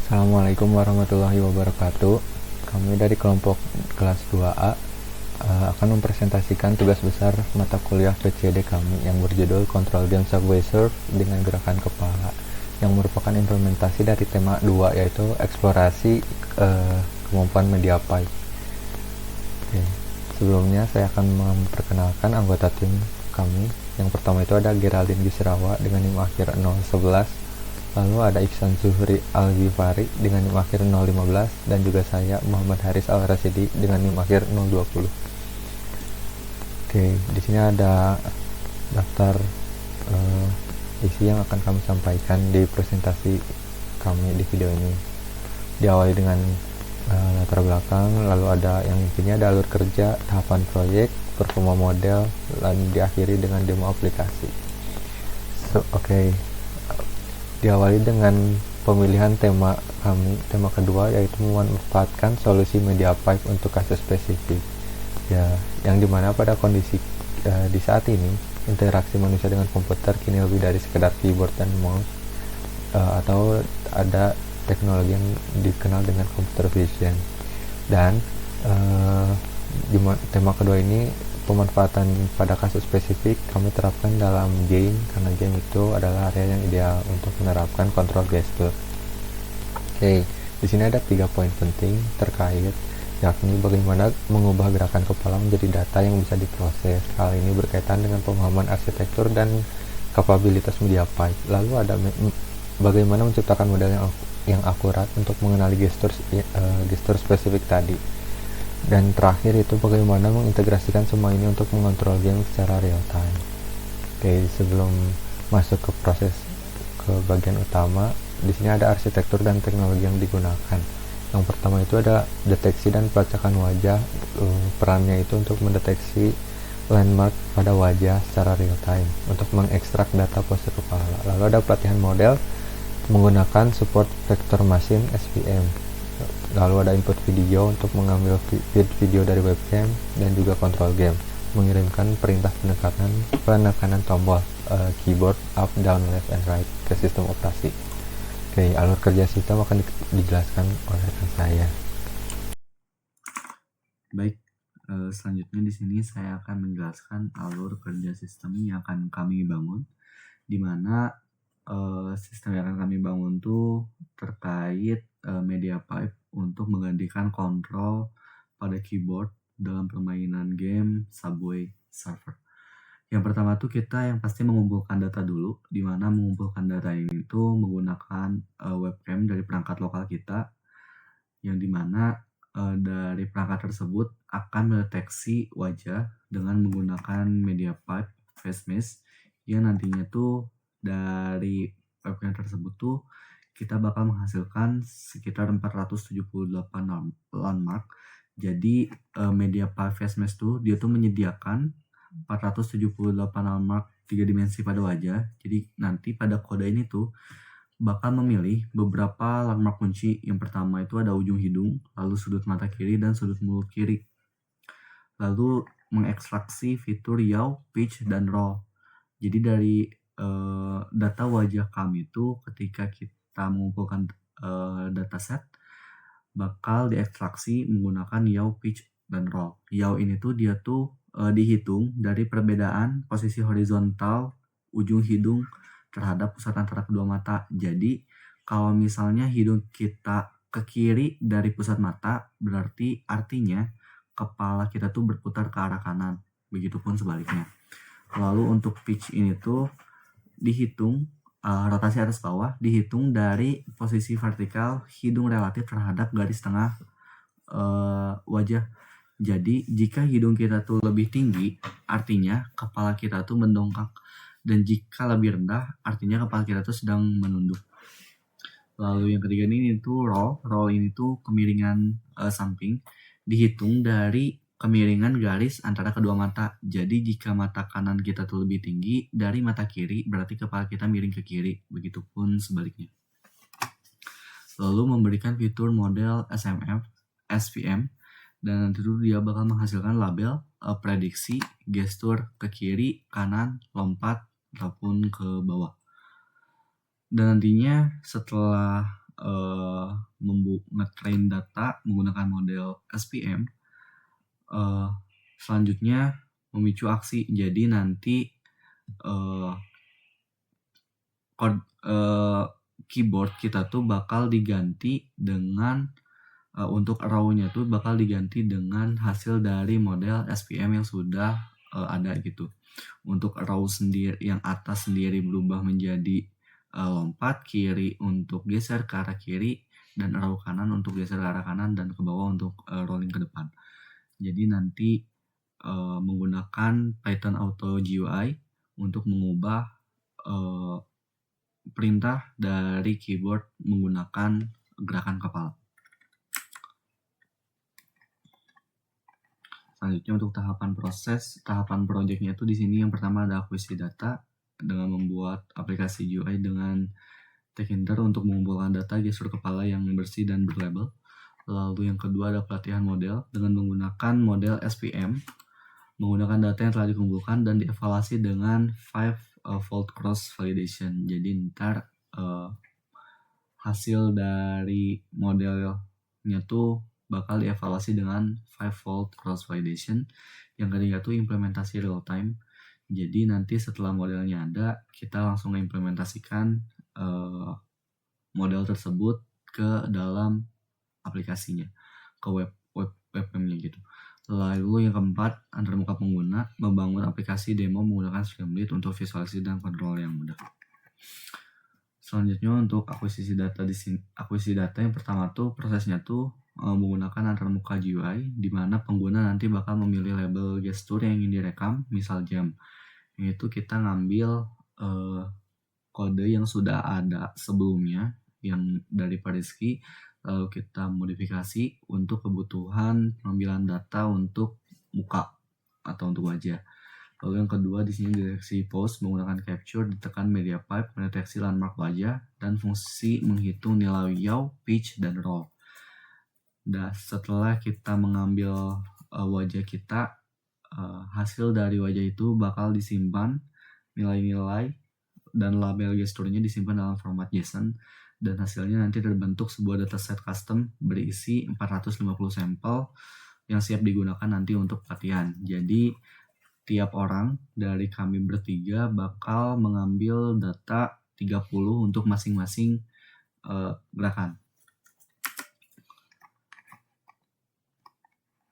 Assalamualaikum warahmatullahi wabarakatuh. Kami dari kelompok kelas 2A akan mempresentasikan tugas besar mata kuliah PCD kami yang berjudul Control Game Subway Surf dengan gerakan kepala, yang merupakan implementasi dari tema 2, yaitu eksplorasi kemampuan media pipe. Oke. Sebelumnya saya akan memperkenalkan anggota tim kami. Yang pertama itu ada Geraldine Gisrawa dengan NIM akhir 011, lalu ada Iksan Zuhri Al-Ghifari dengan NIM akhir 015, dan juga saya Muhammad Haris Al-Rasidi dengan NIM akhir 020. Oke, di sini ada daftar isi yang akan kami sampaikan di presentasi kami di video ini. Diawali dengan latar belakang, lalu ada yang intinya ada alur kerja, tahapan proyek, performa model, dan diakhiri dengan demo aplikasi. Oke. Diawali dengan pemilihan tema kami. Tema kedua yaitu memanfaatkan solusi media pipe untuk kasus spesifik. Ya, yang dimana pada kondisi di saat ini interaksi manusia dengan komputer kini lebih dari sekedar keyboard dan mouse, atau ada teknologi yang dikenal dengan computer vision. Dan tema kedua ini pemanfaatan pada kasus spesifik kami terapkan dalam game, karena game itu adalah area yang ideal untuk menerapkan kontrol gestur. Oke, di sini ada 3 poin penting terkait, yakni bagaimana mengubah gerakan kepala menjadi data yang bisa diproses. Hal ini berkaitan dengan pemahaman arsitektur dan kapabilitas media pipe. Lalu ada bagaimana menciptakan model yang akurat untuk mengenali gestur spesifik tadi. Dan terakhir itu bagaimana mengintegrasikan semua ini untuk mengontrol game secara real time. Oke, sebelum masuk ke proses ke bagian utama, di sini ada arsitektur dan teknologi yang digunakan. Yang pertama itu ada deteksi dan pelacakan wajah. Perannya itu untuk mendeteksi landmark pada wajah secara real time untuk mengekstrak data pose kepala. Lalu ada pelatihan model menggunakan support vector machine SVM. Lalu ada input video untuk mengambil feed video dari webcam, dan juga control game mengirimkan perintah penekanan tombol keyboard up, down, left, and right ke sistem operasi. Oke, alur kerja sistem akan dijelaskan oleh rekan saya. Baik, selanjutnya di sini saya akan menjelaskan alur kerja sistem yang akan kami bangun, di mana sistem yang akan kami bangun itu terkait media pipe untuk menggantikan kontrol pada keyboard dalam permainan game Subway Surfer. Yang pertama tuh kita yang pasti mengumpulkan data dulu, di mana mengumpulkan data ini tuh menggunakan webcam dari perangkat lokal kita, yang dimana dari perangkat tersebut akan mendeteksi wajah dengan menggunakan media pipe face mesh, yang nantinya tuh dari webcam tersebut tuh kita bakal menghasilkan sekitar 478 landmark. Jadi media pipe face mesh tuh dia tuh menyediakan 478 landmark 3 dimensi pada wajah. Jadi nanti pada kode ini tuh bakal memilih beberapa landmark kunci. Yang pertama itu ada ujung hidung, lalu sudut mata kiri, dan sudut mulut kiri. Lalu mengekstraksi fitur yaw, pitch, dan roll. Jadi dari data wajah kami itu ketika kita mengumpulkan dataset bakal diekstraksi menggunakan yaw, pitch, dan roll. Yaw ini tuh dia tuh dihitung dari perbedaan posisi horizontal ujung hidung terhadap pusat antara kedua mata. Jadi kalau misalnya hidung kita ke kiri dari pusat mata, berarti artinya kepala kita tuh berputar ke arah kanan. Begitupun sebaliknya. Lalu untuk pitch ini tuh dihitung rotasi atas bawah dihitung dari posisi vertikal hidung relatif terhadap garis tengah wajah. Jadi jika hidung kita tuh lebih tinggi, artinya kepala kita tuh mendongak, dan jika lebih rendah, artinya kepala kita tuh sedang menunduk. Lalu yang ketiga ini tuh roll. Roll ini tuh kemiringan samping, dihitung dari kemiringan garis antara kedua mata. Jadi jika mata kanan kita tuh lebih tinggi dari mata kiri, berarti kepala kita miring ke kiri. Begitupun sebaliknya. Lalu memberikan fitur model SMF, SVM, dan nanti tuh dia bakal menghasilkan label, prediksi, gestur ke kiri, kanan, lompat, ataupun ke bawah. Dan nantinya setelah nge-train data menggunakan model SPM, selanjutnya memicu aksi. Jadi nanti keyboard kita tuh bakal diganti dengan untuk arrow-nya tuh bakal diganti dengan hasil dari model SPM yang sudah ada gitu. Untuk arrow sendiri yang atas sendiri berubah menjadi lompat, kiri untuk geser ke arah kiri, dan arrow kanan untuk geser ke arah kanan, dan ke bawah untuk rolling ke depan. Jadi nanti menggunakan Python Auto GUI untuk mengubah perintah dari keyboard menggunakan gerakan kepala. Selanjutnya untuk tahapan projectnya itu di sini yang pertama ada akuisisi data dengan membuat aplikasi GUI dengan Tkinter untuk mengumpulkan data gestur kepala yang bersih dan berlabel. Lalu yang kedua ada pelatihan model dengan menggunakan model SPM, menggunakan data yang telah dikumpulkan dan dievaluasi dengan 5-fold cross validation. Jadi ntar hasil dari modelnya tuh bakal dievaluasi dengan 5-fold cross validation. Yang ketiga tuh implementasi real time. Jadi nanti setelah modelnya ada, kita langsung mengimplementasikan model tersebut ke dalam aplikasinya, ke webcamnya gitu. Lalu yang keempat, antarmuka pengguna, membangun aplikasi demo menggunakan Streamlit untuk visualisasi dan kontrol yang mudah. Selanjutnya untuk akuisisi data di sini, akuisisi data yang pertama tuh prosesnya tuh menggunakan antarmuka GUI, di mana pengguna nanti bakal memilih label gestur yang ingin direkam, misal jam. Yang itu kita ngambil kode yang sudah ada sebelumnya, yang dari Pariski, lalu kita modifikasi untuk kebutuhan pengambilan data untuk muka atau untuk wajah. Lalu yang kedua di sini deteksi pose menggunakan capture, ditekan media pipe, mendeteksi landmark wajah, dan fungsi menghitung nilai yaw, pitch, dan roll. Dan setelah kita mengambil wajah kita, hasil dari wajah itu bakal disimpan, nilai-nilai dan label gesturnya disimpan dalam format JSON, dan hasilnya nanti terbentuk sebuah dataset custom berisi 450 sampel yang siap digunakan nanti untuk pelatihan. Jadi tiap orang dari kami bertiga bakal mengambil data 30 untuk masing-masing gerakan.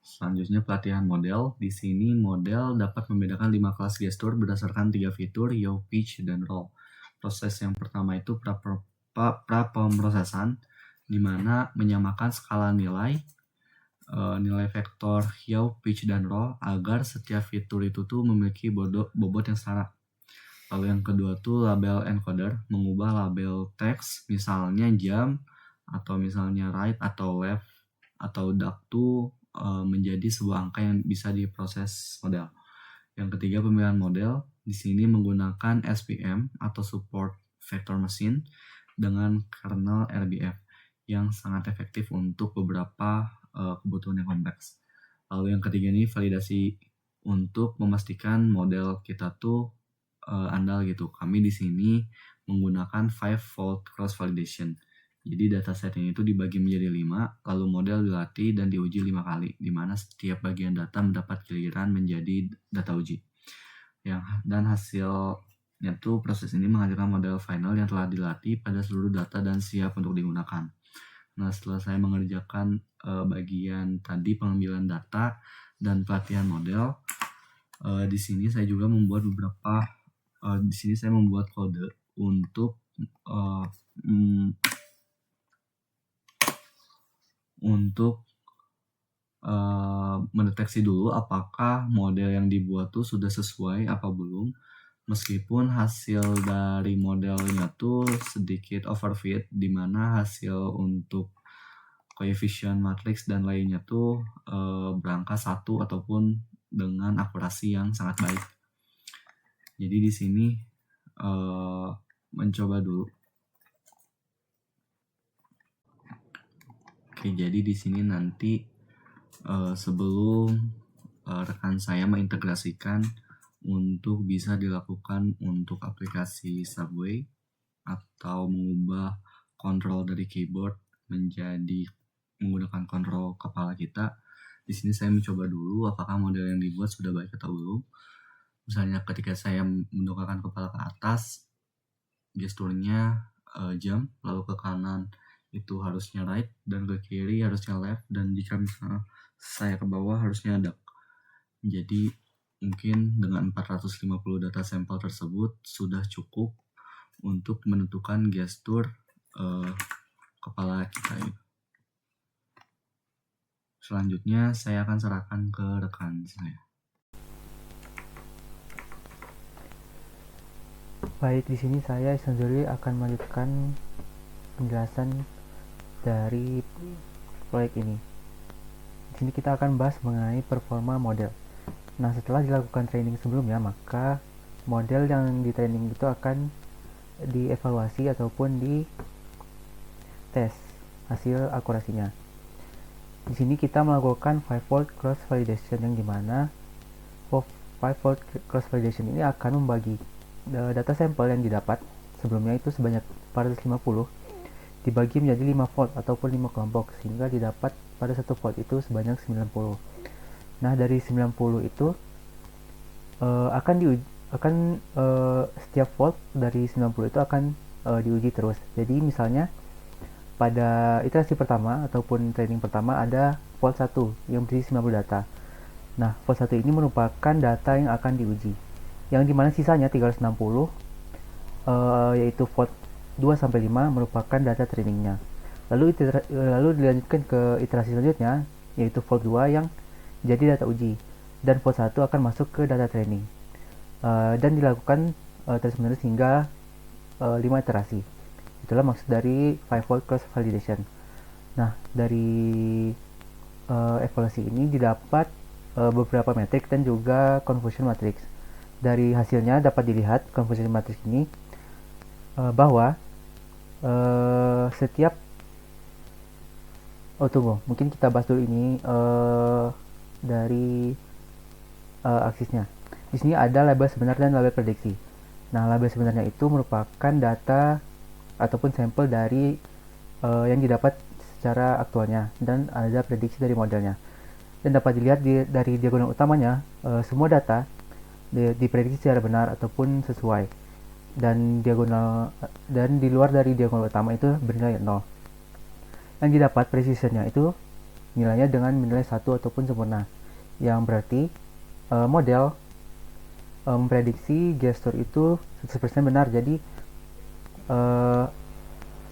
Selanjutnya pelatihan model. Di sini model dapat membedakan 5 kelas gestur berdasarkan 3 fitur, yaw, pitch, dan roll. Proses yang pertama itu pra-pemrosesan, di mana menyamakan skala nilai vektor yaw, pitch, dan roll agar setiap fitur itu tuh memiliki bobot yang setara. Lalu yang kedua tuh label encoder, mengubah label teks, misalnya jam, atau misalnya right atau left, atau duck tuh menjadi sebuah angka yang bisa diproses model. Yang ketiga pemilihan model, di sini menggunakan SPM atau Support Vector Machine dengan kernel RBF yang sangat efektif untuk beberapa kebutuhan yang kompleks. Lalu yang ketiga ini validasi untuk memastikan model kita tuh andal gitu. Kami di sini menggunakan 5-fold cross validation. Jadi dataset ini itu dibagi menjadi 5, lalu model dilatih dan diuji 5 kali, di mana setiap bagian data mendapat giliran menjadi data uji. Dan hasilnya tuh proses ini menghasilkan model final yang telah dilatih pada seluruh data dan siap untuk digunakan. Nah, setelah saya mengerjakan bagian tadi pengambilan data dan pelatihan model, di sini saya juga membuat di sini saya membuat kode untuk mendeteksi dulu apakah model yang dibuat tuh sudah sesuai apa belum, meskipun hasil dari modelnya tuh sedikit overfit, di mana hasil untuk coefficient matrix dan lainnya tuh berangka 1 ataupun dengan akurasi yang sangat baik. Jadi di sini mencoba dulu. Oke, jadi di sini nanti sebelum rekan saya mengintegrasikan untuk bisa dilakukan untuk aplikasi Subway atau mengubah kontrol dari keyboard menjadi menggunakan kontrol kepala kita. Di sini saya mencoba dulu apakah model yang dibuat sudah baik atau belum. Misalnya ketika saya mendongakkan kepala ke atas, gesturnya jump, lalu ke kanan itu harusnya right, dan ke kiri harusnya left, dan jika misalnya saya ke bawah harusnya duck. Jadi mungkin dengan 450 data sampel tersebut sudah cukup untuk menentukan gestur kepala kita. Selanjutnya saya akan serahkan ke rekan saya. Baik, di sini saya sendiri akan melanjutkan penjelasan dari proyek ini. Di sini kita akan bahas mengenai performa model. Nah, setelah dilakukan training sebelumnya, maka model yang di training itu akan dievaluasi ataupun di tes hasil akurasinya. Di sini kita melakukan 5-fold cross validation, yang dimana 5-fold cross validation ini akan membagi data sampel yang didapat sebelumnya itu sebanyak 450 dibagi menjadi 5 fold ataupun 5 kelompok, sehingga didapat pada satu fold itu sebanyak 90. Nah, dari 90 itu setiap fold dari 90 itu akan diuji terus. Jadi misalnya pada iterasi pertama ataupun training pertama ada fold 1 yang berisi 90 data. Nah, fold 1 ini merupakan data yang akan diuji, yang dimana sisanya 360 yaitu fold 2-5 merupakan data trainingnya. Lalu dilanjutkan ke iterasi selanjutnya, yaitu fold 2 yang jadi data uji, dan fold 1 akan masuk ke data training, dan dilakukan terus menerus hingga 5 iterasi. Itulah maksud dari 5-fold cross validation. Nah, dari evaluasi ini didapat beberapa metrik dan juga confusion matrix. Dari hasilnya dapat dilihat confusion matrix ini bahwa setiap mungkin kita bahas dulu ini dari aksisnya. Di sini ada label sebenar dan label prediksi. Nah, label sebenarnya itu merupakan data ataupun sampel dari yang didapat secara aktualnya, dan ada prediksi dari modelnya. Dan dapat dilihat dari diagonal utamanya, semua data diprediksi secara benar ataupun sesuai, dan di luar dari diagonal utama itu bernilai 0. Yang didapat precisionnya itu nilainya dengan nilai 1 ataupun sempurna, yang berarti model memprediksi gestur itu 100% benar. Jadi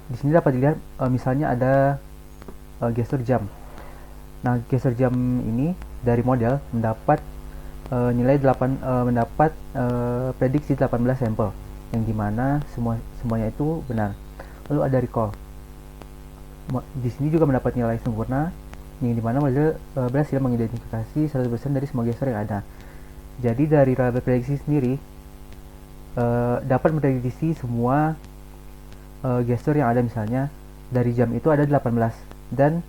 di sini dapat dilihat misalnya ada gestur jam. Nah, gestur jam ini dari model mendapat mendapat prediksi 18 sampel, yang dimana semuanya itu benar. Lalu ada recall. Di sini juga mendapat nilai sempurna, yang dimana model berhasil mengidentifikasi 100% dari semua gestur yang ada. Jadi dari label prediksi sendiri dapat memprediksi semua gestur yang ada. Misalnya dari jam itu ada 18, dan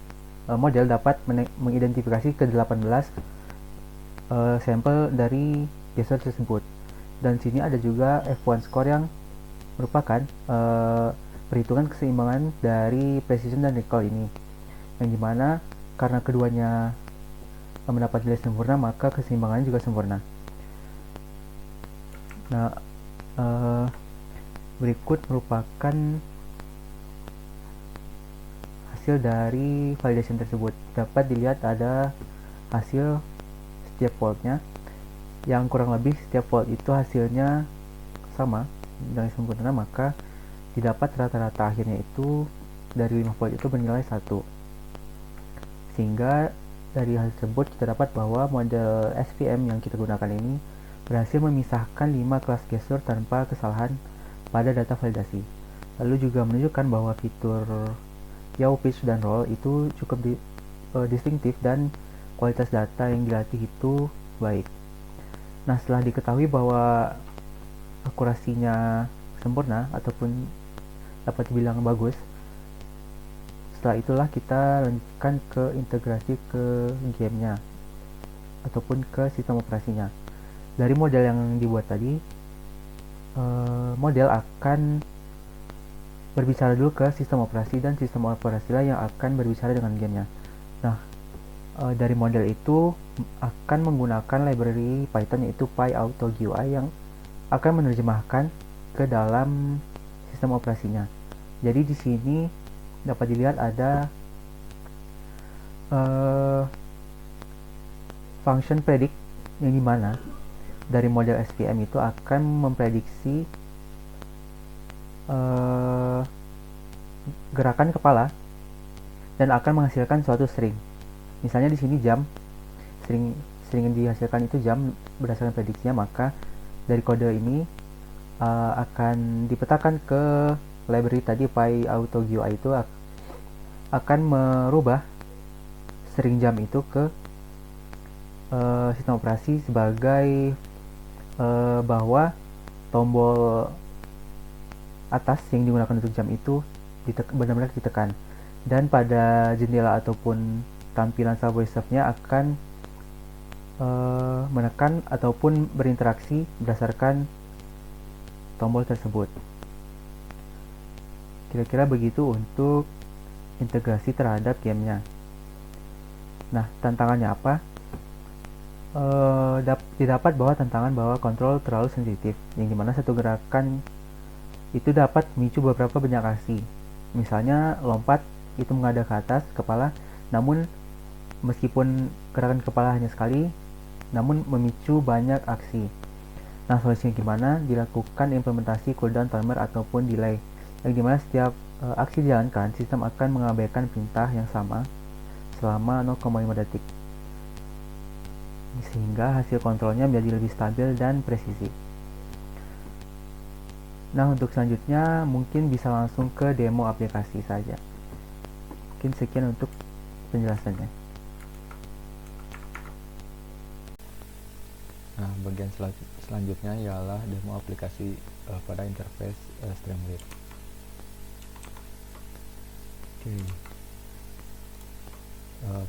model dapat mengidentifikasi ke 18 sampel dari gestur tersebut. Dan sini ada juga F1 score yang merupakan perhitungan keseimbangan dari precision dan recall ini, yang dimana karena keduanya mendapat nilai sempurna, maka keseimbangannya juga sempurna. Nah, berikut merupakan hasil dari validation tersebut. Dapat dilihat ada hasil setiap foldnya, yang kurang lebih setiap fold itu hasilnya sama nilai sempurna, maka didapat rata-rata akhirnya itu dari 5 fold itu bernilai 1. Sehingga dari hal tersebut kita dapat bahwa model SVM yang kita gunakan ini berhasil memisahkan 5 kelas gestur tanpa kesalahan pada data validasi. Lalu juga menunjukkan bahwa fitur yaw, pitch, dan roll itu cukup distinktif, dan kualitas data yang dilatih itu baik. Nah, setelah diketahui bahwa akurasinya sempurna ataupun dapat dibilang bagus, setelah itulah kita lanjutkan ke integrasi ke gamenya ataupun ke sistem operasinya. Dari model yang dibuat tadi, model akan berbicara dulu ke sistem operasi, dan sistem operasilah yang akan berbicara dengan gamenya. Nah, dari model itu akan menggunakan library Python yaitu PyAutoGUI yang akan menerjemahkan ke dalam sistem operasinya. Jadi di sini dapat dilihat ada function predict yang dimana dari model SVM itu akan memprediksi gerakan kepala dan akan menghasilkan suatu string. Misalnya di sini jam, string yang dihasilkan itu jam berdasarkan prediksinya, maka dari kode ini akan dipetakan ke library tadi PyAutoGUI itu akan merubah string jam itu ke sistem operasi sebagai bahwa tombol atas yang digunakan untuk jam itu benar-benar ditekan, dan pada jendela ataupun tampilan Subway Surf-nya akan menekan ataupun berinteraksi berdasarkan tombol tersebut. Kira-kira begitu untuk integrasi terhadap gamenya. Nah, tantangannya apa? Didapat bahwa tantangan bahwa kontrol terlalu sensitif, yang dimana satu gerakan itu dapat memicu beberapa banyak aksi. Misalnya lompat itu menghadap ke atas kepala, namun meskipun gerakan kepala hanya sekali, namun memicu banyak aksi. Nah, solusinya gimana? Dilakukan implementasi cooldown timer ataupun delay, yang dimana setiap aksi dijalankan, sistem akan mengabaikan perintah yang sama selama 0,5 detik, sehingga hasil kontrolnya menjadi lebih stabil dan presisi. Nah, untuk selanjutnya mungkin bisa langsung ke demo aplikasi saja. Mungkin sekian untuk penjelasannya. Nah, bagian selanjutnya ialah demo aplikasi pada interface Streamlit. Oke.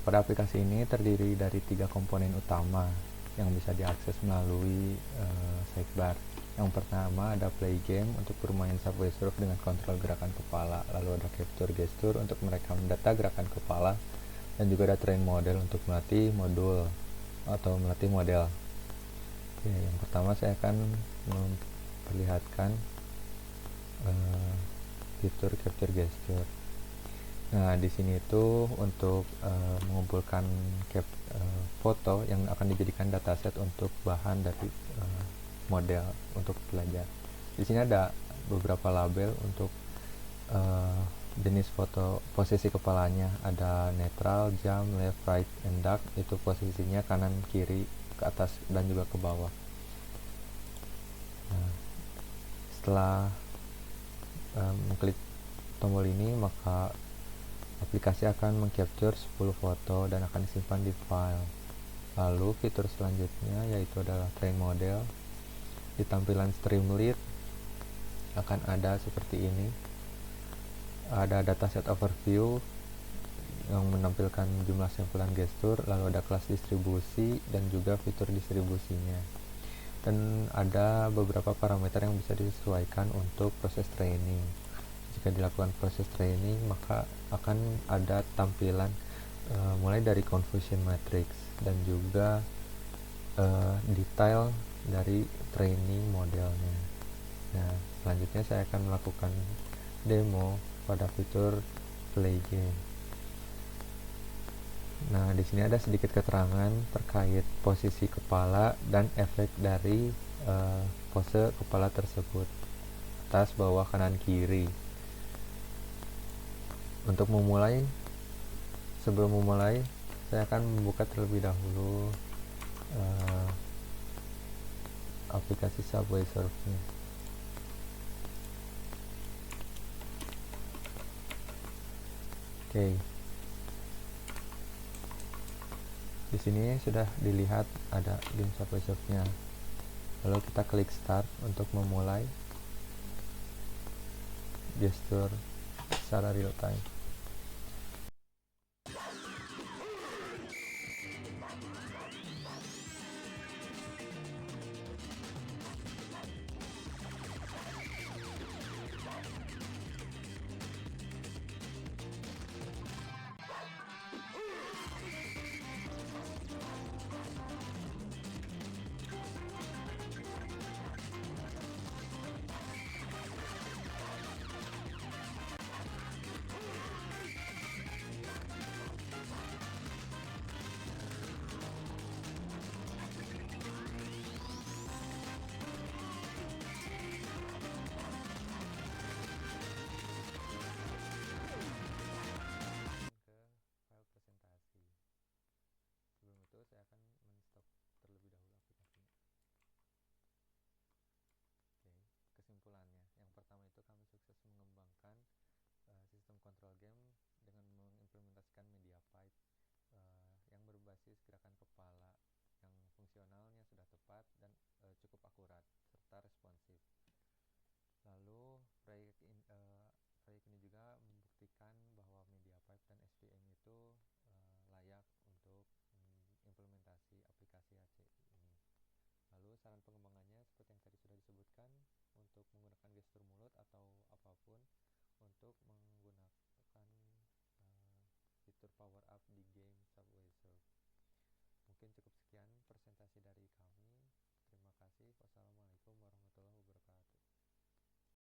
Pada aplikasi ini terdiri dari 3 komponen utama yang bisa diakses melalui sidebar. Yang pertama ada play game untuk bermain Subway Surf dengan kontrol gerakan kepala, lalu ada capture gesture untuk merekam data gerakan kepala, dan juga ada train model untuk melatih modul atau melatih model. Oke, yang pertama saya akan memperlihatkan fitur capture gesture. Nah, di sini itu untuk mengumpulkan foto yang akan dijadikan dataset untuk bahan dari model untuk belajar. Di sini ada beberapa label untuk jenis foto, posisi kepalanya, ada netral, jam, left, right, and dark, itu posisinya kanan, kiri, ke atas, dan juga ke bawah. Nah, setelah mengklik tombol ini, maka aplikasi akan mengcapture 10 foto dan akan disimpan di file. Lalu fitur selanjutnya yaitu adalah train model. Di tampilan Streamlit akan ada seperti ini. Ada dataset overview yang menampilkan jumlah sampelan gestur, lalu ada kelas distribusi dan juga fitur distribusinya. Dan ada beberapa parameter yang bisa disesuaikan untuk proses training. Jika dilakukan proses training, maka akan ada tampilan mulai dari confusion matrix dan juga detail dari training modelnya. Nah, selanjutnya saya akan melakukan demo pada fitur play game. Nah, di sini ada sedikit keterangan terkait posisi kepala dan efek dari pose kepala tersebut, atas, bawah, kanan, kiri. Untuk memulai, sebelum memulai, saya akan membuka terlebih dahulu aplikasi Subway Surf-nya. Oke. Di sini sudah dilihat ada game Subway Surf-nya. Lalu kita klik start untuk memulai gesture secara real time. berbasis gerakan kepala yang fungsionalnya sudah tepat dan cukup akurat serta responsif. Lalu proyek ini juga membuktikan bahwa MediaPipe dan SVM itu layak untuk implementasi aplikasi HC ini. Lalu saran pengembangannya seperti yang tadi sudah disebutkan, untuk menggunakan gestur mulut atau apapun untuk menggunakan fitur power up di game Subway Surf. Mungkin cukup sekian presentasi dari kami. Terima kasih. Wassalamualaikum warahmatullahi wabarakatuh.